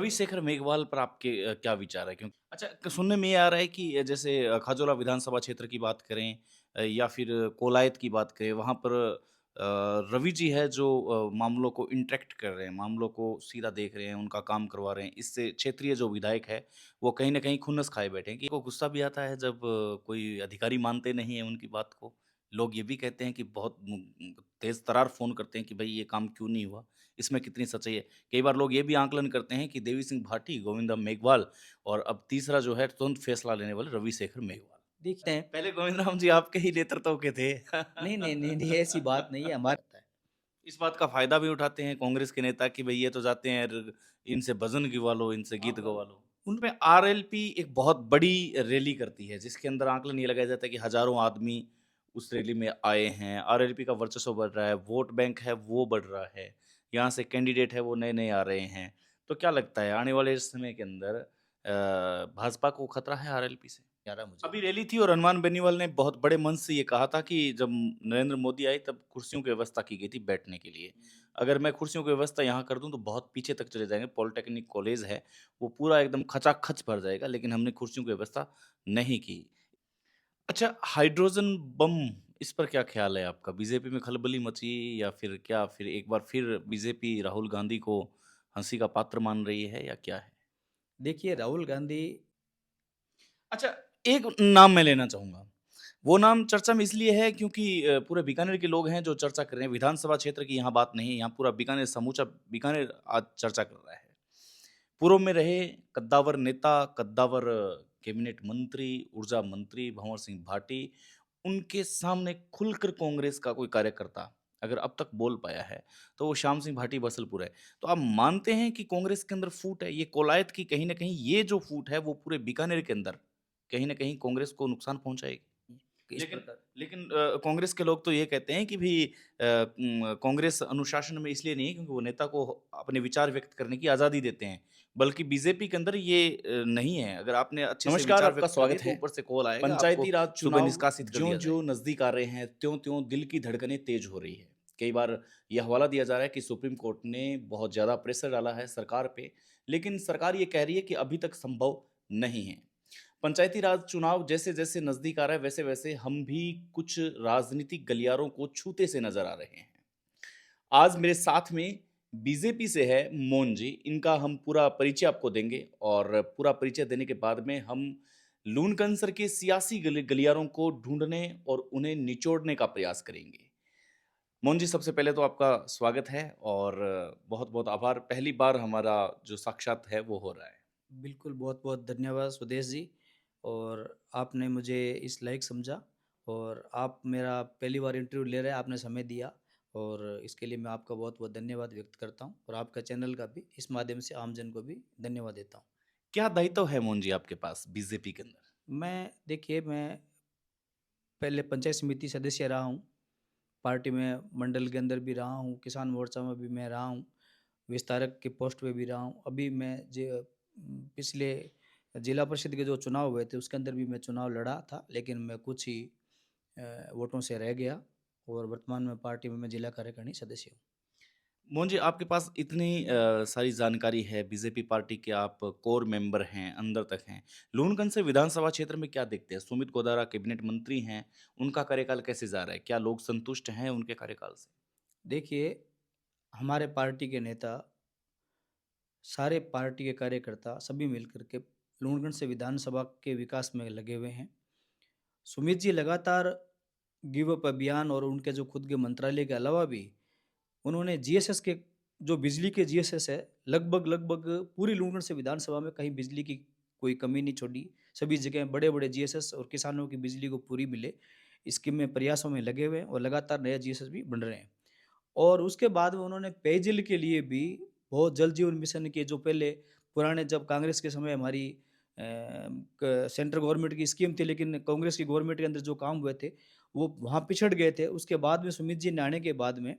रविशेखर मेघवाल पर आपके क्या विचार है? क्योंकि अच्छा सुनने में ये आ रहा है कि जैसे खाजोला विधानसभा क्षेत्र की बात करें या फिर कोलायत की बात करें, वहाँ पर रवि जी है जो मामलों को इंटरेक्ट कर रहे हैं, मामलों को सीधा देख रहे हैं, उनका काम करवा रहे हैं। इससे क्षेत्रीय जो विधायक है, वो कहीं न कहीं खुन्नस खाए बैठे हैं कि को गुस्सा भी आता है जब कोई अधिकारी मानते नहीं हैं उनकी बात को। लोग ये भी कहते हैं कि बहुत तेज़ तर्रार फ़ोन करते हैं कि भई ये काम क्यों नहीं हुआ? इसमें कितनी सच्चाई है? कई बार लोग ये भी आकलन करते हैं कि देवी सिंह भाटी, गोविंदा मेघवाल और अब तीसरा जो है तुरंत फैसला लेने वाले रविशेखर मेघवाल। देखते हैं। पहले गोविंद राम जी आपके ही नेतृत्व के थे। नहीं, नहीं, नहीं, नहीं ऐसी बात नहीं है हमारे। इस बात का फ़ायदा भी उठाते हैं कांग्रेस के नेता कि भई ये तो जाते हैं इनसे भजन गवा लो, इनसे हाँ, गीत हाँ। गवा लो। उनमें आरएलपी एक बहुत बड़ी रैली करती है जिसके अंदर आकलन ये लगाया जाता है कि हज़ारों आदमी उस रैली में आए हैं। आरएलपी का वर्चस्व बढ़ रहा है, वोट बैंक है वो बढ़ रहा है। यहाँ से कैंडिडेट है वो नए-नए आ रहे हैं। तो क्या लगता है आने वाले समय के अंदर भाजपा को खतरा है आरएलपी से? आ रहा मुझे। अभी रैली थी और हनुमान बेनीवाल ने बहुत बड़े मंच से ये कहा था कि जब नरेंद्र मोदी आए तब कुर्सियों की व्यवस्था की गई थी बैठने के लिए। अगर मैं कुर्सियों की व्यवस्था यहाँ कर दूँ तो बहुत पीछे तक चले जाएँगे, पॉलिटेक्निक कॉलेज है, वो पूरा एकदम खचाखच भर जाएगा लेकिन हमने कुर्सियों की व्यवस्था नहीं की। अच्छा हाइड्रोजन बम इस पर क्या ख़्याल है आपका? बीजेपी में खलबली मची या फिर क्या फिर एक बार फिर बीजेपी राहुल गांधी को हँसी का पात्र मान रही है या क्या है? देखिए राहुल गांधी। अच्छा, एक नाम मैं लेना चाहूँगा। वो नाम चर्चा में इसलिए है क्योंकि पूरे बीकानेर के लोग हैं जो चर्चा कर रहे हैं। विधानसभा क्षेत्र की यहाँ बात नहीं है, यहाँ पूरा बीकानेर समूचा बीकानेर आज चर्चा कर रहा है। पूर्व में रहे कद्दावर नेता, कद्दावर कैबिनेट मंत्री, ऊर्जा मंत्री भंवर सिंह भाटी, उनके सामने खुलकर कांग्रेस का कोई कार्यकर्ता अगर अब तक बोल पाया है, तो वो श्याम सिंह भाटी बसलपुर है। तो आप मानते हैं कि कांग्रेस के अंदर फूट है? ये कोलायत की कहीं न कहीं ये जो फूट है वो पूरे बीकानेर के अंदर कहीं न कहीं कांग्रेस को नुकसान पहुँचाएगी? इस लेकिन प्रकार। लेकिन कांग्रेस के लोग तो ये कहते हैं कि भई कांग्रेस अनुशासन में इसलिए नहीं है क्योंकि वो नेता को अपने विचार व्यक्त करने की आज़ादी देते हैं। बल्कि बीजेपी के अंदर ये नहीं है। अगर आपने अच्छे से नमस्कार, विचार आपका व्यक्त कर दिए स्वागत तो है। ऊपर से कॉल आएगा, पंचायती आपको राज सुबह चुनाव निष्कासित कर दिया ज्यों-ज्यों जाएगा। नज़दीक आ रहे हैं, त्यों-त्यों दिल की धड़कनें तेज़ हो रही है। कई बार ये हवाला दिया जा रहा है कि सुप्रीम कोर्ट ने बहुत ज़्यादा प्रेशर डाला है सरकार पे, लेकिन सरकार ये कह रही है कि अभी तक संभव नहीं है। पंचायती राज चुनाव जैसे-जैसे नज़दीक आ रहा है, वैसे-वैसे हम भी कुछ राजनीतिक गलियारों को छूते से नज़र आ रहे हैं। आज मेरे साथ में बीजेपी से है मोहन जी, इनका हम पूरा परिचय आपको देंगे और पूरा परिचय देने के बाद में हम लून कैंसर के सियासी गलियारों को ढूँढने और उन्हें निचोड़ने का प्रयास करेंगे। मोहन जी सबसे पहले तो आपका स्वागत है और बहुत-बहुत आभार। पहली बार हमारा जो साक्षात है वो हो रहा है। बिल्कुल, बहुत-बहुत धन्यवाद स्वदेश जी। और आपने मुझे इस लायक समझा और आप मेरा पहली बार इंटरव्यू ले रहे हैं, आपने समय दिया और इसके लिए मैं आपका बहुत-बहुत धन्यवाद व्यक्त करता हूँ और आपका चैनल का भी इस माध्यम से आमजन को भी धन्यवाद देता हूँ। क्या दायित्व है मोहन जी आपके पास बीजेपी के अंदर? मैं पहले पंचायत समिति सदस्य रहा हूँ, पार्टी में मंडल के अंदर भी रहा हूँ, किसान मोर्चा में भी मैं रहा हूँ, विस्तारक के पोस्ट पे भी रहा हूँ। अभी मैं पिछले जिला परिषद के जो चुनाव हुए थे उसके अंदर भी मैं चुनाव लड़ा था, लेकिन मैं कुछ ही वोटों से रह गया और वर्तमान में पार्टी में मैं जिला कार्यकारिणी सदस्य हूँ। मोहन जी आपके पास इतनी सारी जानकारी है, बीजेपी पार्टी के आप कोर मेंबर हैं, अंदर तक हैं। लूनगंज से विधानसभा क्षेत्र में क्या देखते हैं? सुमित गोदारा कैबिनेट मंत्री हैं, उनका कार्यकाल कैसे जा रहा है? क्या लोग संतुष्ट हैं उनके कार्यकाल से? देखिए, हमारे पार्टी के नेता, सारे पार्टी के कार्यकर्ता सभी मिलकर के लूणगढ़ से विधानसभा के विकास में लगे हुए हैं। सुमित जी लगातार गिव अप अभियान और उनके जो खुद के मंत्रालय के अलावा भी उन्होंने जीएसएस के जो बिजली के जीएसएस है, लगभग पूरी लूणगढ़ से विधानसभा में कहीं बिजली की कोई कमी नहीं छोड़ी। सभी जगह बड़े-बड़े जीएसएस और किसानों की बिजली को पूरी मिले, इसके में प्रयासों में लगे हुए हैं और लगातार नए जीएसएस भी बन रहे हैं। और उसके बाद में उन्होंने पेयजल के लिए भी बहुत जल जीवन मिशन के जो पहले पुराने जब कांग्रेस के समय हमारी सेंट्रल गवर्नमेंट की स्कीम थी, लेकिन कांग्रेस की गवर्नमेंट के अंदर जो काम हुए थे वो वहाँ पिछड़ गए थे। उसके बाद में सुमित जी ने आने के बाद में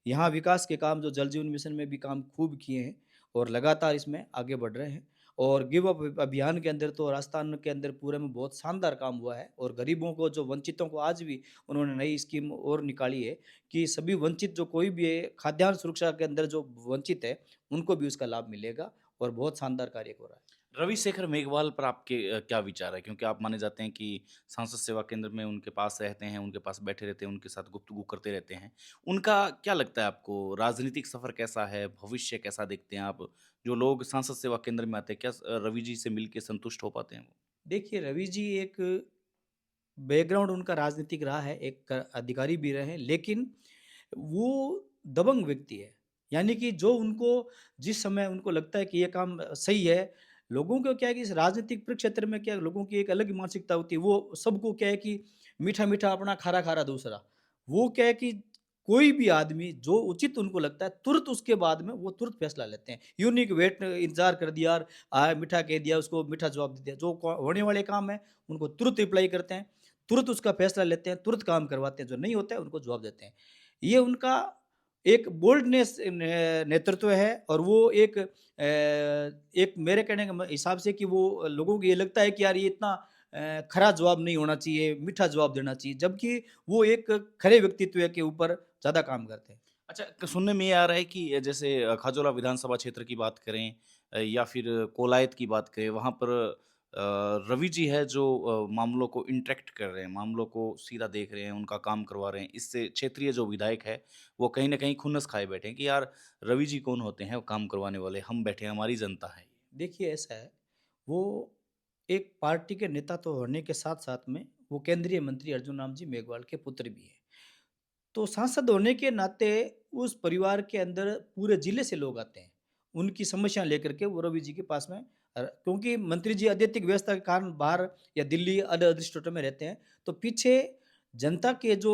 यहाँ विकास के काम जो जल जीवन मिशन में भी काम खूब किए हैं और लगातार इसमें आगे बढ़ रहे हैं। और गिव अप अभियान के अंदर तो राजस्थान के अंदर पूरे में बहुत शानदार काम हुआ है और गरीबों को जो वंचितों को आज भी उन्होंने नई स्कीम और निकाली है कि सभी वंचित जो कोई भी है, खाद्यान्न सुरक्षा के अंदर जो वंचित है, उनको भी उसका लाभ मिलेगा और बहुत शानदार कार्य हो रहा है। रवि शेखर मेघवाल पर आपके क्या विचार है? क्योंकि आप माने जाते हैं कि संसद सेवा केंद्र में उनके पास रहते हैं, उनके पास बैठे रहते हैं, उनके साथ गुफ्तगू करते रहते हैं। उनका क्या लगता है आपको राजनीतिक सफ़र कैसा है? भविष्य कैसा देखते हैं आप? जो लोग संसद सेवा केंद्र में आते हैं, क्या रवि जी से मिलके संतुष्ट हो पाते हैं वो? देखिए, रवि जी एक बैकग्राउंड उनका राजनीतिक रहा है, एक अधिकारी भी रहे हैं, लेकिन वो दबंग व्यक्ति है। यानी कि जो उनको जिस समय उनको लगता है कि ये काम सही है, लोगों को क्या है कि इस राजनीतिक परिक्षेत्र में क्या लोगों की एक अलग ही मानसिकता होती है। वो सबको क्या है कि मीठा-मीठा अपना, खारा-खारा दूसरा। वो क्या है कि कोई भी आदमी जो उचित उनको लगता है, तुरंत उसके बाद में वो तुरंत फैसला लेते हैं। यूँ नहीं कि इंतज़ार कर दिया और मीठा कह दिया, उसको मीठा जवाब दे दिया। जो होने वाले काम है, उनको तुरंत रिप्लाई करते हैं, तुरंत उसका फैसला लेते हैं, तुरंत काम करवाते हैं। जो नहीं होता है, उनको जवाब देते हैं। ये उनका एक बोल्डनेस नेतृत्व है और वो एक मेरे कहने के हिसाब से कि वो लोगों को ये लगता है कि यार ये इतना खरा जवाब नहीं होना चाहिए, मीठा जवाब देना चाहिए, जबकि वो एक खरे व्यक्तित्व के ऊपर ज़्यादा काम करते हैं। अच्छा, सुनने में ये आ रहा है कि जैसे खाजोला विधानसभा क्षेत्र की बात करें या फिर कोलायत की बात करें, वहाँ पर रवि जी है जो मामलों को इंटरेक्ट कर रहे हैं, मामलों को सीधा देख रहे हैं, उनका काम करवा रहे हैं। इससे क्षेत्रीय जो विधायक है, वो कहीं न कहीं खुन्नस खाए बैठे हैं कि यार रवि जी कौन होते हैं वो काम करवाने वाले, हम बैठे हैं, हमारी जनता है। देखिए ऐसा है, वो एक पार्टी के नेता तो होने के साथ-साथ में वो केंद्रीय मंत्री अर्जुन राम जी मेघवाल के पुत्र भी हैं। तो सांसद होने के नाते उस परिवार के अंदर पूरे ज़िले से लोग आते हैं। उनकी समस्या लेकर के वो रवि जी के पास में क्योंकि मंत्री जी अत्यधिक व्यवस्था के कारण बाहर या दिल्ली अन्य स्टेटों में रहते हैं, तो पीछे जनता के जो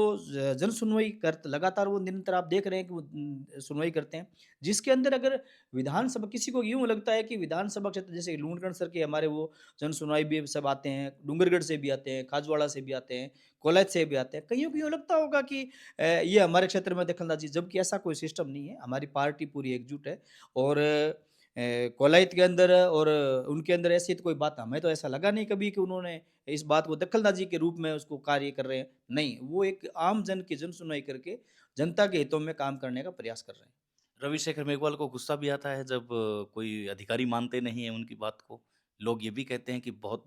जन सुनवाई कर लगातार वो निरंतर आप देख रहे हैं कि वो सुनवाई करते हैं। जिसके अंदर अगर विधानसभा किसी को यूँ लगता है कि विधानसभा क्षेत्र जैसे लूणकरण सर के हमारे वो जन सुनवाई भी सब आते हैं, डूंगरगढ़ से भी आते हैं, खाजवाड़ा से भी आते हैं, कोलायत से भी आते हैं। कइयों को यूँ लगता होगा कि ये हमारे क्षेत्र में दखलंदाजी, जबकि ऐसा कोई सिस्टम नहीं है। हमारी पार्टी पूरी एकजुट है और कोलायत के अंदर और उनके अंदर ऐसी तो कोई बात हमें तो ऐसा लगा नहीं कभी कि उन्होंने इस बात को दखलंदाजी के रूप में उसको कार्य कर रहे हैं। नहीं, वो एक आम जन की जन सुनवाई करके जनता के हितों में काम करने का प्रयास कर रहे हैं। रवि शेखर मेघवाल को गुस्सा भी आता है जब कोई अधिकारी मानते नहीं हैं उनकी बात को। लोग ये भी कहते हैं कि बहुत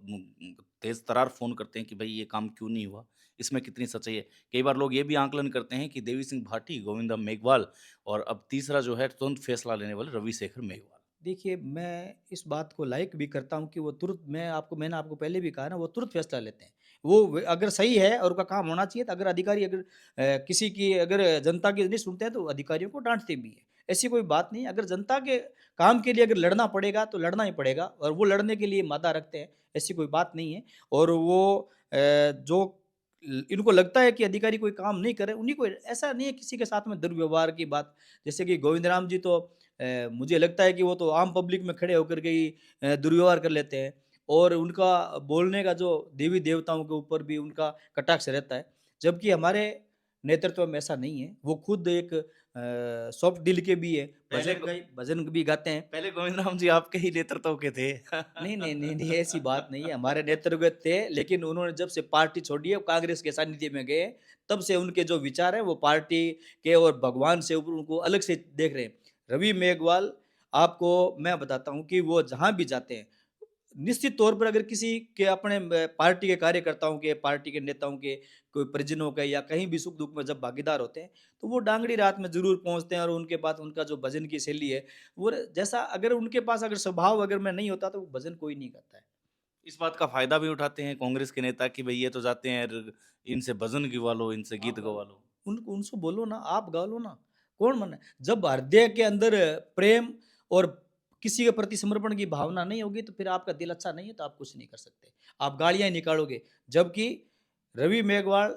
तेज़ तरार फ़ोन करते हैं कि भई ये काम क्यों नहीं हुआ? इसमें कितनी सच्चाई है? कई बार लोग ये भी आकलन करते हैं कि देवी सिंह भाटी, गोविंदा मेघवाल और अब तीसरा जो है तुरंत फैसला लेने वाले रवि शेखर मेघवाल। देखिए, मैं इस बात को लाइक भी करता हूँ कि वो तुरंत मैंने आपको पहले भी कहा ना, वो तुरंत फैसला लेते हैं। वो व अगर सही है और उनका काम होना चाहिए, तो अगर अधिकारी अगर किसी की अगर जनता की नहीं सुनते हैं, तो अधिकारियों को डाँटते भी हैं। ऐसी कोई बात नहीं है, अगर जनता के काम के लिए अगर लड़ना पड़ेगा, तो लड़ना ही पड़ेगा और वो लड़ने के लिए मादा रखते हैं, ऐसी कोई बात नहीं है। और वो जो इनको लगता है कि अधिकारी कोई काम नहीं कर रहे, उन्हीं को ऐसा नहीं है किसी के साथ में दुर्व्यवहार की बात, जैसे कि गोविंद राम जी तो मुझे लगता है कि वो तो आम पब्लिक में खड़े होकर के ही दुर्व्यवहार कर लेते हैं और उनका बोलने का जो देवी-देवताओं के ऊपर भी उनका कटाक्ष रहता है। जबकि हमारे नेतृत्व में ऐसा नहीं है। वो खुद एक सॉफ्ट दिल के भी है, पहले गो भजन भी गाते हैं। पहले गोविंद राम जी आपके ही नेतृत्व के थे। नहीं, ऐसी बात नहीं है। हमारे नेतृत्व थे, लेकिन उन्होंने जब से पार्टी छोड़ी है, कांग्रेस के सानिध्य में गए, तब से उनके जो विचार हैं, वो पार्टी के और भगवान से ऊपर उनको अलग से देख रहे हैं। रवि मेघवाल आपको मैं बताता हूँ कि वो जहाँ भी जाते हैं, निश्चित तौर पर अगर किसी के अपने पार्टी के कार्यकर्ताओं के, पार्टी के नेताओं के, कोई परिजनों के या कहीं भी सुख-दुःख में जब भागीदार होते हैं, तो वो डांगड़ी रात में ज़रूर पहुँचते हैं और उनके पास उनका जो भजन की शैली है, वो जैसा अगर उनके पास अगर स्वभाव अगर में नहीं होता, तो वो भजन कोई नहीं करता है। इस बात का फ़ायदा भी उठाते हैं कांग्रेस के नेता कि भई ये तो जाते हैं इनसे भजन गवा लो, इनसे आप गीत गा लो। गवा लो। उनसे बोलो ना, आप गा लो ना, कौन मना है? जब हृदय के अंदर प्रेम और किसी के प्रति समर्पण की भावना नहीं होगी, तो फिर आपका दिल अच्छा नहीं है, तो आप कुछ नहीं कर सकते। आप गालियाँ ही निकालोगे। जबकि रवि मेघवाल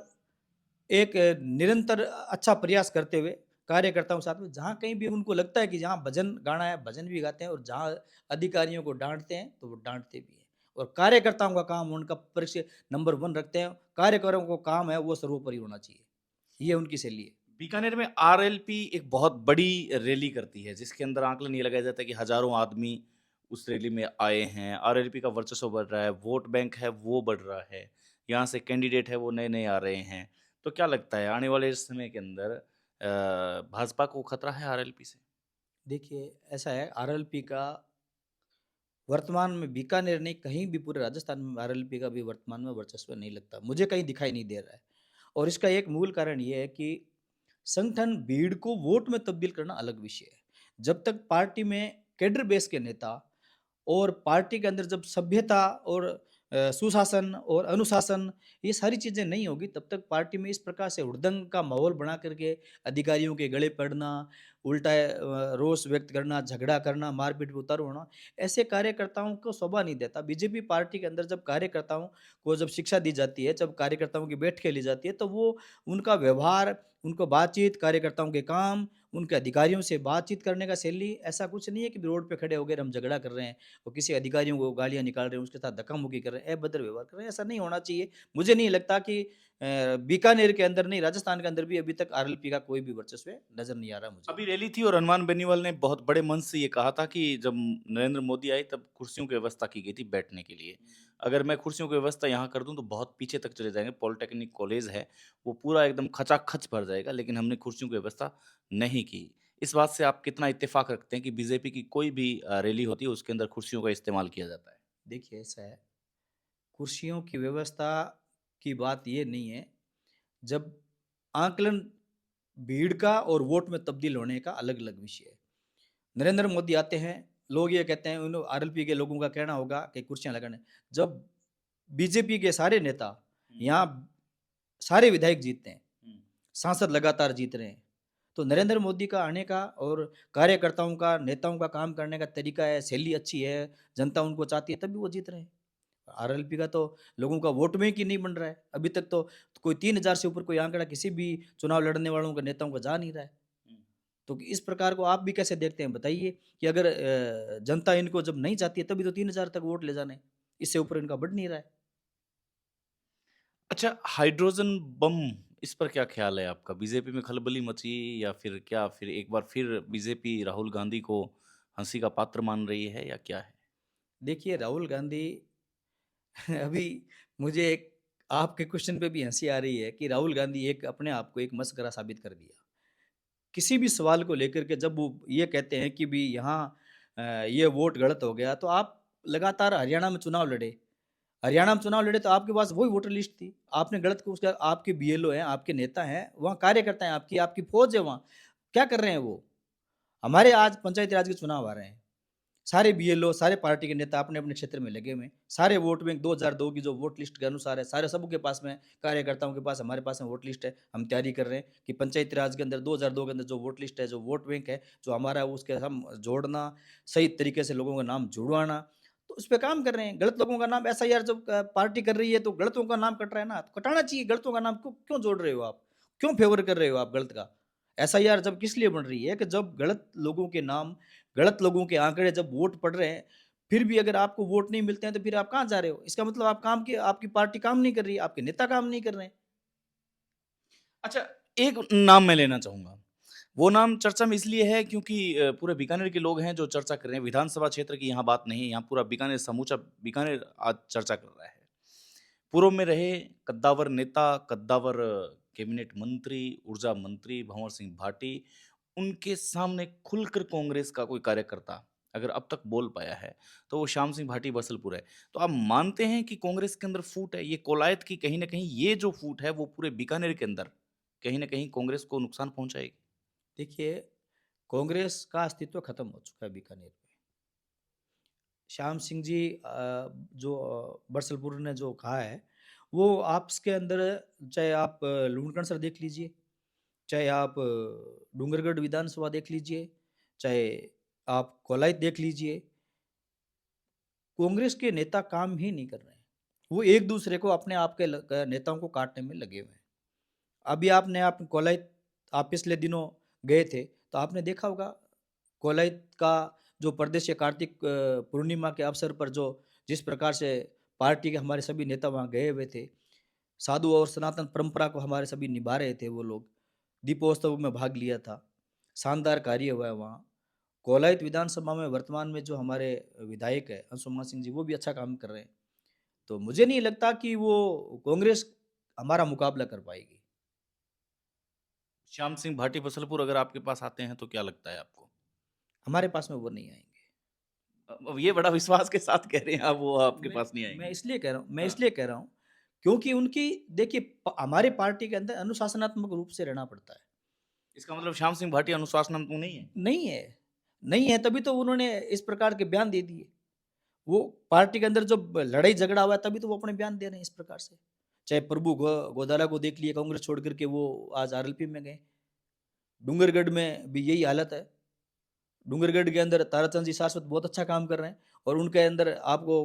एक निरंतर अच्छा प्रयास करते हुए कार्यकर्ताओं के साथ में जहाँ कहीं भी उनको लगता है कि जहाँ भजन गाना है, भजन भी गाते हैं और जहाँ अधिकारियों को डाँटते हैं, तो वो डाँटते भी हैं। और कार्यकर्ताओं का काम उनका परिचय नंबर 1 रखते हैं। कार्यकर्ताओं को काम है वो सर्वोपरि होना चाहिए। ये उनकी शैली है। बीकानेर में आरएलपी एक बहुत बड़ी रैली करती है, जिसके अंदर आकलन ये लगाया जाता है कि हज़ारों आदमी उस रैली में आए हैं। आरएलपी का वर्चस्व बढ़ रहा है, वोट बैंक है वो बढ़ रहा है, यहाँ से कैंडिडेट है वो नए-नए आ रहे हैं। तो क्या लगता है आने वाले समय के अंदर भाजपा को खतरा है आरएलपी से? देखिए, ऐसा है आरएलपी का वर्तमान में बीकानेर नहीं, कहीं भी पूरे राजस्थान में आरएलपी का भी वर्तमान में वर्चस्व नहीं लगता। मुझे कहीं दिखाई नहीं दे रहा है। और इसका एक मूल कारण ये है कि संगठन भीड़ को वोट में तब्दील करना अलग विषय है। जब तक पार्टी में कैडर बेस के नेता और पार्टी के अंदर जब सभ्यता और सुशासन और अनुशासन ये सारी चीज़ें नहीं होगी, तब तक पार्टी में इस प्रकार से हुड़दंग का माहौल बना करके अधिकारियों के गले पड़ना, उल्टा रोष व्यक्त करना, झगड़ा करना, मारपीट पे उतारू होना, ऐसे कार्यकर्ताओं को शोभा नहीं देता। बीजेपी पार्टी के अंदर जब कार्यकर्ताओं को जब शिक्षा दी जाती है, जब कार्यकर्ताओं की बैठकें ली जाती है, तो वो उनका व्यवहार, उनको बातचीत, कार्यकर्ताओं के काम, उनके अधिकारियों से बातचीत करने का शैली ऐसा कुछ नहीं है कि रोड पे खड़े होकर हम झगड़ा कर रहे हैं और किसी अधिकारियों को गालियाँ निकाल रहे हैं, उसके साथ धक्का-मुक्की कर रहे हैं, अभद्र व्यवहार कर रहे हैं, ऐसा नहीं होना चाहिए। मुझे नहीं लगता कि बीकानेर के अंदर नहीं, राजस्थान के अंदर भी अभी तक आरएलपी का कोई भी वर्चस्व नज़र नहीं आ रहा मुझे। अभी रैली थी और हनुमान बेनीवाल ने बहुत बड़े मंच से ये कहा था कि जब नरेंद्र मोदी आए तब कुर्सियों की व्यवस्था की गई थी बैठने के लिए। अगर मैं कुर्सियों की व्यवस्था यहाँ कर दूँ तो बहुत पीछे तक चले जाएँगे, पॉलिटेक्निक कॉलेज है, वो पूरा एकदम खचाखच भर जाएगा, लेकिन हमने कुर्सियों की व्यवस्था नहीं की। इस बात से आप कितना इत्तेफ़ाक रखते हैं कि बीजेपी की कोई भी रैली होती है उसके अंदर कुर्सियों का इस्तेमाल किया जाता है? देखिए ऐसा है, कुर्सियों की व्यवस्था की बात ये नहीं है, जब आकलन भीड़ का और वोट में तब्दील होने का अलग-अलग विषय है। नरेंद्र मोदी आते हैं, लोग ये कहते हैं उन आरएलपी के लोगों का कहना होगा कि कुर्सियाँ लगाने। जब बीजेपी के सारे नेता हुँ, यहाँ सारे विधायक जीतते हैं, हुँ। सांसद लगातार जीत रहे हैं, तो नरेंद्र मोदी का आने का और कार्यकर्ताओं का, नेताओं का काम करने का तरीका है, शैली अच्छी है, जनता उनको चाहती है तभी वो जीत रहे हैं। आरएलपी का तो लोगों का वोट बैंक ही नहीं बन रहा है। अभी तक तो कोई 3000 से ऊपर कोई आंकड़ा किसी भी चुनाव लड़ने वालों के नेताओं का जा नहीं रहा है। हुँ। तो इस प्रकार को आप भी कैसे देखते हैं बताइए कि अगर जनता इनको जब नहीं चाहती है तभी तो 3000 तक वोट ले जाने, इससे ऊपर इनका बढ़ नहीं रहा है। अच्छा, हाइड्रोजन बम इस पर क्या ख़्याल है आपका? बीजेपी में खलबली मची या फिर क्या फिर एक बार फिर बीजेपी राहुल गांधी को हँसी का पात्र मान रही है या क्या है? देखिए राहुल गांधी अभी मुझे एक आपके क्वेश्चन पे भी हँसी आ रही है कि राहुल गांधी एक अपने आप को एक मस्खरा साबित कर दिया। किसी भी सवाल को लेकर के जब वो ये कहते हैं कि भी यहाँ ये वोट गलत हो गया, तो आप लगातार हरियाणा में चुनाव लड़े। हरियाणा में चुनाव लड़े तो आपके पास वही वोटर लिस्ट थी। आपने गलत को उसका आपके बीएलओ हैं, आपके नेता हैं, वहाँ कार्यकर्ता हैं आपकी, आपकी फ़ौज है वहाँ। क्या कर रहे हैं वो? हमारे आज पंचायती राज के चुनाव आ रहे हैं। सारे बीएलओ, सारे पार्टी के नेता अपने-अपने क्षेत्र में लगे हुए हैं। सारे वोट बैंक 2002 की जो वोट लिस्ट के अनुसार है, सारे सबके पास में कार्यकर्ताओं के पास, हमारे पास में वोट लिस्ट है। हम तैयारी कर रहे हैं कि पंचायती राज के अंदर 2002 के अंदर जो वोट लिस्ट है, जो वोट बैंक है, जो हमारा है उसके हम जोड़ना, सही तरीके से लोगों का नाम जुड़वाना, तो उस पे काम कर रहे हैं। गलत लोगों का नाम एसआईआर जब पार्टी कर रही है तो गलतों का नाम कट रहा है ना, तो कटाना चाहिए गलतों का नाम क्यों क्यों जोड़ रहे हो आप? क्यों फ़ेवर कर रहे हो आप गलत का? एसआईआर जब किस लिए बन रही है कि जब गलत लोगों के नाम, गलत लोगों के आंकड़े जब वोट पड़ रहे हैं, फिर भी अगर आपको वोट नहीं मिलते हैं, तो फिर आप कहाँ जा रहे हो? इसका मतलब आप काम की आपकी पार्टी काम नहीं कर रही है, आपके नेता काम नहीं कर रहे हैं। अच्छा, एक नाम मैं लेना चाहूँगा। वो नाम चर्चा में इसलिए है क्योंकि पूरे बीकानेर के लोग हैं जो चर्चा कर रहे हैं। विधानसभा क्षेत्र की यहाँ बात नहीं है, यहाँ पूरा बीकानेर समूचा बीकानेर आज चर्चा कर रहा है। पूर्व में रहे कद्दावर नेता, कद्दावर कैबिनेट मंत्री, ऊर्जा मंत्री भंवर सिंह भाटी, उनके सामने खुलकर कांग्रेस का कोई कार्यकर्ता अगर अब तक बोल पाया है, तो वो श्याम सिंह भाटी बसलपुर है। तो आप मानते हैं कि कांग्रेस के अंदर फूट है, ये कोलायत की कहीं न कहीं ये जो फूट है वो पूरे बीकानेर के अंदर कहीं न कहीं कांग्रेस को नुकसान पहुँचाएगी? देखिए, कांग्रेस का अस्तित्व खत्म हो चुका है बीकानेर में। श्याम सिंह जी जो बरसलपुर ने जो कहा है, वो आपस के अंदर चाहे आप लूणकरण देख लीजिए, चाहे आप डूंगरगढ़ विधानसभा देख लीजिए, चाहे आप कोलायत देख लीजिए, कांग्रेस के नेता काम ही नहीं कर रहे हैं। वो एक-दूसरे को अपने आप के नेताओं को काटने में लगे हुए हैं। अभी आपने आप कोलायत आप पिछले दिनों गए थे, तो आपने देखा होगा कोलायत का जो प्रदेशीय कार्तिक पूर्णिमा के अवसर पर जो जिस प्रकार से पार्टी के हमारे सभी नेता वहाँ गए हुए थे, साधु और सनातन परंपरा को हमारे सभी निभा रहे थे वो लोग। दीपोत्सव में भाग लिया था। शानदार कार्य हुआ है वहाँ। कोलायत विधानसभा में वर्तमान में जो हमारे विधायक हैं अंशुमान सिंह जी, वो भी अच्छा काम कर रहे हैं। तो मुझे नहीं लगता कि वो कांग्रेस हमारा मुकाबला कर पाएगी। श्याम सिंह भाटी बसलपुर अगर आपके पास आते हैं तो क्या लगता है आपको? हमारे पास में वो नहीं आएँगे। अब ये बड़ा विश्वास के साथ कह रहे हैं आप, वो आपके मैं पास नहीं मैं आएँगे। इसलिए कह रहा हूँ मैं हाँ, इसलिए कह रहा हूँ, क्योंकि उनकी देखिए हमारे पार्टी के अंदर अनुशासनात्मक रूप से रहना पड़ता है। इसका मतलब श्याम सिंह भाटी अनुशासनात्मक नहीं है? नहीं है, नहीं है तभी तो उन्होंने इस प्रकार के बयान दे दिए। वो पार्टी के अंदर जब लड़ाई झगड़ा हुआ है तभी तो वो अपने बयान दे रहे हैं इस प्रकार से। चाहे प्रभु गोदारा को देख लिए, कांग्रेस छोड़ कर के वो आज आरएलपी में गए। डूंगरगढ़ में भी यही हालत है। डूंगरगढ़ के अंदर ताराचंद जी शाश्वत बहुत अच्छा काम कर रहे हैं और उनके अंदर आपको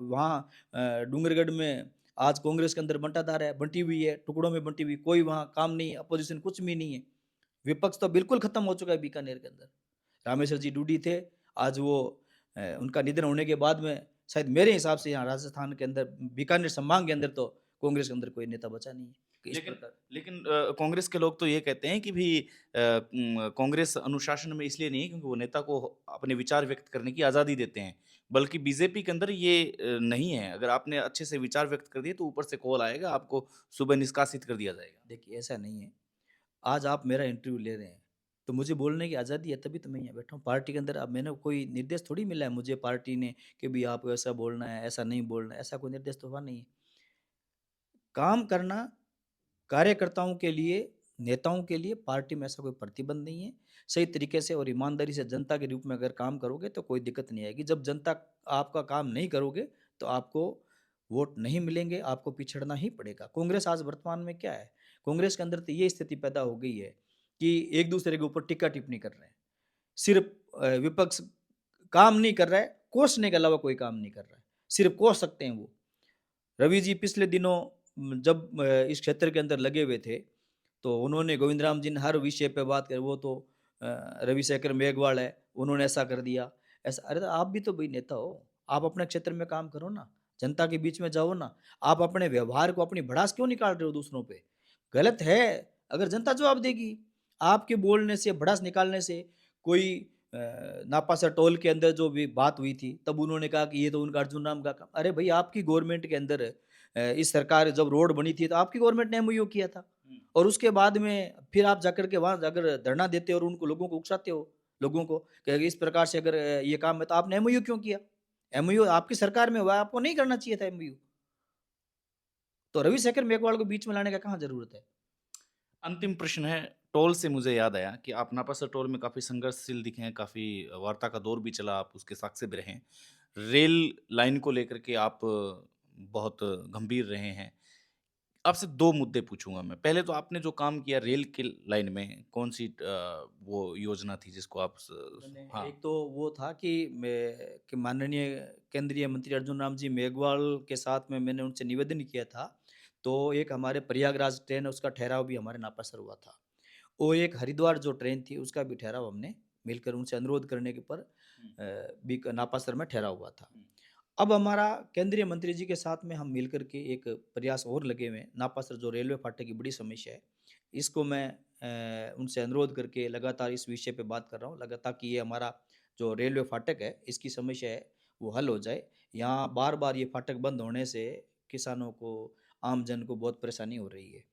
वहाँ डूंगरगढ़ में आज कांग्रेस के अंदर बंटाधार है, बंटी हुई है, टुकड़ों में बंटी हुई, कोई वहाँ काम नहीं, अपोजिशन कुछ भी नहीं है। विपक्ष तो बिल्कुल खत्म हो चुका है बीकानेर के अंदर। रामेश्वर जी डूडी थे, आज वो उनका निधन होने के बाद में शायद मेरे हिसाब से यहाँ राजस्थान के अंदर बीकानेर संभाग के अंदर तो कांग्रेस के अंदर कोई नेता बचा नहीं है। कि इस लेकिन प्रकार लेकिन कांग्रेस के लोग तो ये कहते हैं कि भी कांग्रेस अनुशासन में इसलिए नहीं है क्योंकि वो नेता को अपने विचार व्यक्त करने की आज़ादी देते हैं, बल्कि बीजेपी के अंदर ये नहीं है। अगर आपने अच्छे से विचार व्यक्त कर दिए तो ऊपर से कॉल आएगा, आपको सुबह निष्कासित कर दिया जाएगा। देखिए ऐसा नहीं है। आज आप मेरा इंटरव्यू ले रहे हैं, तो मुझे बोलने की आज़ादी है तभी तो मैं यहाँ बैठा हूँ। पार्टी के अंदर अब मैंने कोई निर्देश थोड़ी मिला है मुझे पार्टी ने कि भई आपको ऐसा बोलना है, ऐसा नहीं बोलना है, ऐसा कोई निर्देश तो हुआ नहीं है। काम करना कार्यकर्ताओं के लिए, नेताओं के लिए पार्टी में ऐसा कोई प्रतिबंध नहीं है। सही तरीके से और ईमानदारी से जनता के रूप में अगर काम करोगे तो कोई दिक्कत नहीं आएगी। जब जनता आपका काम नहीं करोगे तो आपको वोट नहीं मिलेंगे, आपको पिछड़ना ही पड़ेगा। कांग्रेस आज वर्तमान में क्या है? कांग्रेस के अंदर तो ये स्थिति पैदा हो गई है कि एक-दूसरे के ऊपर टीका-टिप्पणी कर रहे हैं। सिर्फ़ विपक्ष काम नहीं कर रहा है, कोसने के अलावा कोई काम नहीं कर रहा है। सिर्फ़ कोस सकते हैं वो। रवि जी पिछले दिनों जब इस क्षेत्र के अंदर लगे हुए थे, तो उन्होंने गोविंद राम जी ने हर विषय पे बात करी, वो तो रविशंकर मेघवाल है, उन्होंने ऐसा कर दिया, ऐसा अरे! तो आप भी तो भई नेता हो, आप अपने क्षेत्र में काम करो ना, जनता के बीच में जाओ ना, आप अपने व्यवहार को, अपनी भड़ास क्यों निकाल रहे हो दूसरों पे? गलत है, अगर जनता जवाब देगी। आपके बोलने से, भड़ास निकालने से कोई नापासा टोल के अंदर जो भी बात हुई थी, तब उन्होंने कहा कि ये तो उनका अर्जुन राम का काम अरे भई आपकी गवर्नमेंट के अंदर इस सरकार जब रोड बनी थी, तो आपकी गवर्नमेंट ने एमओयू किया था हुँ। और उसके बाद में फिर आप जाकर के वहाँ जाकर धरना देते हो और उनको लोगों को उकसाते हो, लोगों को कि अगर इस प्रकार से अगर ये काम है, तो आपने एमओयू क्यों किया? एमओयू आपकी सरकार में हुआ है, आपको नहीं करना चाहिए था एमओयू। तो रविशंकर मेघवाल को बीच में लाने का कहाँ ज़रूरत है? अंतिम प्रश्न है, टोल से मुझे याद आया कि आप नापा टोल में काफ़ी संघर्षशील दिखे हैं, काफ़ी वार्ता का दौर भी चला, आप उसके साक्षी भी रहे हैं। रेल लाइन को लेकर के आप बहुत गंभीर रहे हैं। आपसे 2 मुद्दे पूछूँगा मैं। पहले तो आपने जो काम किया रेल की लाइन में, कौन-सी वो योजना थी जिसको आप मैंने हाँ। एक तो वो था कि माननीय केंद्रीय मंत्री अर्जुन राम जी मेघवाल के साथ में मैंने उनसे निवेदन किया था, तो एक हमारे प्रयागराज ट्रेन है उसका ठहराव भी हमारे नापासर हुआ था। और एक हरिद्वार जो ट्रेन थी उसका भी ठहराव हमने मिलकर उनसे अनुरोध करने के पर हुँ, नापासर में ठहराव हुआ था। हुँ। अब हमारा केंद्रीय मंत्री जी के साथ में हम मिलकर के एक प्रयास और लगे हुए हैं। नापासर जो रेलवे फाटक की बड़ी समस्या है, इसको मैं उनसे अनुरोध करके लगातार इस विषय पे बात कर रहा हूँ लगा ताकि ये हमारा जो रेलवे फाटक है, इसकी समस्या है, वो हल हो जाए। यहाँ बार-बार ये फाटक बंद होने से किसानों को, आम जन को बहुत परेशानी हो रही है।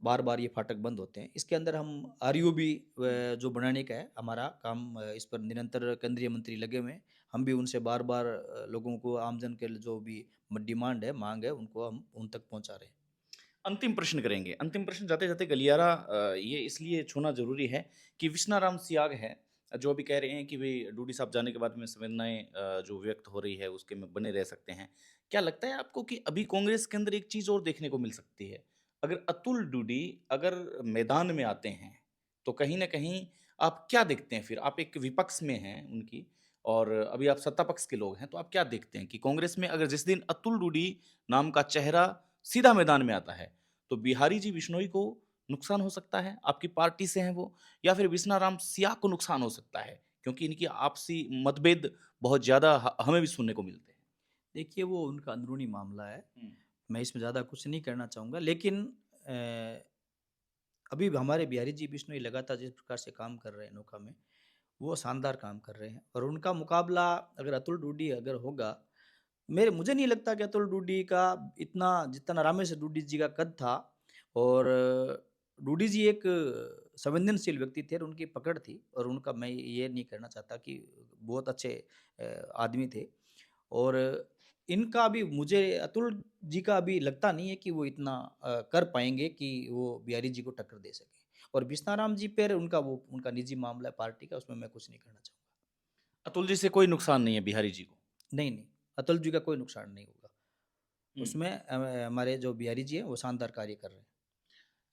बार-बार ये फाटक बंद होते हैं। इसके अंदर हम आरयू भी जो बनाने का है हमारा काम इस पर निरंतर केंद्रीय मंत्री लगे हुए हैं। हम भी उनसे बार-बार लोगों को आमजन के लिए जो भी डिमांड है, माँग है, उनको हम उन तक पहुँचा रहे हैं। अंतिम प्रश्न करेंगे। अंतिम प्रश्न जाते-जाते गलियारा ये इसलिए छूना ज़रूरी है कि विश्वनाराम सियाग हैं, जो अभी कह रहे हैं कि भई डूडी साहब जाने के बाद में संवेदनाएँ जो व्यक्त हो रही है उसके में बने रह सकते हैं। क्या लगता है आपको कि अभी कांग्रेस के अंदर एक चीज़ और देखने को मिल सकती है? अगर अतुल डूडी अगर मैदान में आते हैं, तो कहीं न कहीं आप क्या देखते हैं फिर? आप एक विपक्ष में हैं उनकी और अभी आप सत्ता पक्ष के लोग हैं, तो आप क्या देखते हैं कि कांग्रेस में अगर जिस दिन अतुल डूडी नाम का चेहरा सीधा मैदान में आता है, तो बिहारी जी बिश्नोई को नुकसान हो सकता है, आपकी पार्टी से हैं वो, या फिर विश्वनाराम सियाग को नुकसान हो सकता है, क्योंकि इनकी आपसी मतभेद बहुत ज़्यादा हमें भी सुनने को मिलते हैं। देखिए वो उनका अंदरूनी मामला है। हुँ, मैं इसमें ज़्यादा कुछ नहीं कहना चाहूँगा लेकिन अ, अभी हमारे बिहारी जी बिश्नोई लगातार जिस प्रकार से काम कर रहे हैं नोखा में, वो शानदार काम कर रहे हैं और उनका मुकाबला अगर अतुल डूडी अगर होगा मेरे मुझे नहीं लगता कि अतुल डूडी का इतना जितना रामेश्वर डूडी जी का कद था और डूडी जी एक संवेदनशील व्यक्ति थे और उनकी पकड़ थी और उनका मैं ये नहीं कहना चाहता कि बहुत अच्छे आदमी थे और इनका भी मुझे अतुल जी का अभी लगता नहीं है कि वो इतना कर पाएँगे कि वो बिहारी जी को टक्कर दे सकें और बिश्नाराम जी पर उनका निजी मामला है पार्टी का, उसमें मैं कुछ नहीं कहना चाहूँगा। अतुल जी से कोई नुकसान नहीं है बिहारी जी को? नहीं, नहीं, अतुल जी का कोई नुकसान नहीं होगा। हुँ। उसमें हमारे जो बिहारी जी हैं, वो शानदार कार्य कर रहे हैं।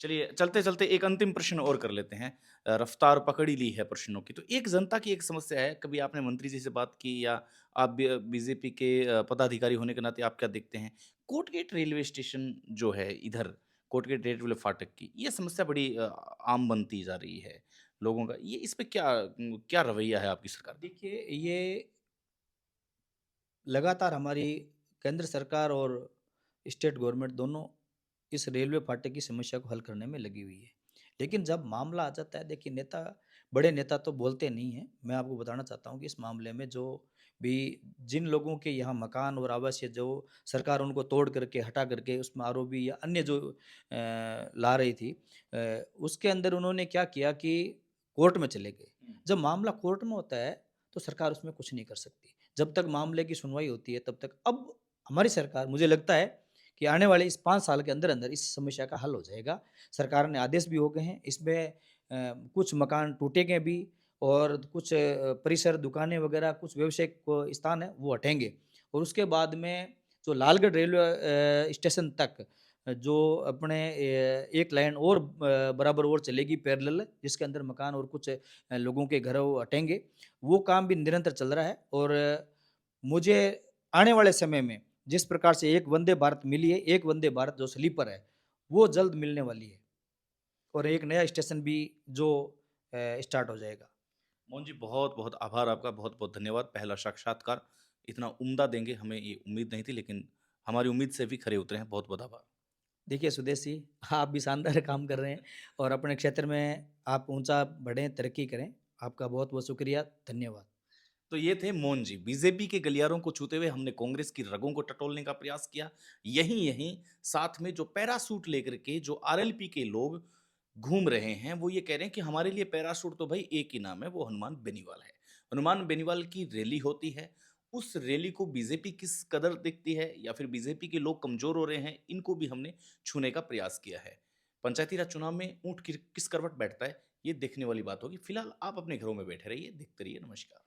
चलिए, चलते-चलते एक अंतिम प्रश्न और कर लेते हैं। रफ्तार पकड़ ही ली है प्रश्नों की, तो एक जनता की एक समस्या है, कभी आपने मंत्री जी से बात की या आप बीजेपी के पदाधिकारी होने के नाते आप क्या देखते हैं? कोटगेट रेलवे स्टेशन जो है इधर, कोटगेट रेलवे फाटक की, ये समस्या बड़ी आम बनती जा रही है लोगों का। ये इस पे क्या रवैया है आपकी सरकार का? देखिए, ये लगातार हमारी केंद्र सरकार और स्टेट गवर्नमेंट दोनों इस रेलवे फाटक की समस्या को हल करने में लगी हुई है। लेकिन जब मामला आ जाता है देखिए बड़े नेता तो बोलते नहीं हैं। मैं आपको बताना चाहता हूँ कि इस मामले में जो भी जिन लोगों के यहाँ मकान और आवासीय जो सरकार उनको तोड़ करके हटा करके उसमें आरओबी या अन्य जो ला रही थी उसके अंदर उन्होंने क्या किया कि कोर्ट में चले गए। हुँ। जब मामला कोर्ट में होता है तो सरकार उसमें कुछ नहीं कर सकती। जब तक मामले की सुनवाई होती है तब तक अब हमारी सरकार मुझे लगता है कि आने वाले इस 5 साल के अंदर-अंदर इस समस्या का हल हो जाएगा। सरकार ने आदेश भी हो गए हैं, इसमें कुछ मकान टूटेंगे भी और कुछ परिसर, दुकानें वगैरह कुछ व्यावसायिक स्थान है, वो हटेंगे और उसके बाद में जो लालगढ़ रेलवे स्टेशन तक जो अपने एक लाइन और बराबर और चलेगी पैरेलल जिसके अंदर मकान और कुछ लोगों के घर वो हटेंगे। वो काम भी निरंतर चल रहा है और मुझे आने वाले समय में जिस प्रकार से एक वंदे भारत मिली है, एक वंदे भारत जो स्लीपर है, वो जल्द मिलने वाली है और एक नया स्टेशन भी जो स्टार्ट हो जाएगा। मोहन जी बहुत-बहुत आभार आपका, बहुत-बहुत धन्यवाद। पहला साक्षात्कार इतना उम्दा देंगे हमें ये उम्मीद नहीं थी, लेकिन हमारी उम्मीद से भी खरे उतरे हैं। बहुत-बहुत आभार। देखिए सुदेश जी, आप भी शानदार काम कर रहे हैं और अपने क्षेत्र में आप ऊँचा बढ़ें, तरक्की करें। आपका बहुत-बहुत शुक्रिया, धन्यवाद। तो ये थे मोहन जी। बीजेपी के गलियारों को छूते हुए हमने कांग्रेस की रगों को टटोलने का प्रयास किया। यहीं-यहीं साथ में जो पैराशूट लेकर के जो आरएलपी के लोग घूम रहे हैं, वो ये कह रहे हैं कि हमारे लिए पैराशूट तो भाई एक ही नाम है, वो हनुमान बेनीवाल है। हनुमान बेनीवाल की रैली होती है, उस रैली को बीजेपी किस कदर देखती है या फिर बीजेपी के लोग कमज़ोर हो रहे हैं, इनको भी हमने छूने का प्रयास किया है। पंचायती राज चुनाव में ऊँट किस करवट बैठता है, ये देखने वाली बात होगी। फिलहाल आप अपने घरों में बैठे रहिए, देखते रहिए। नमस्कार।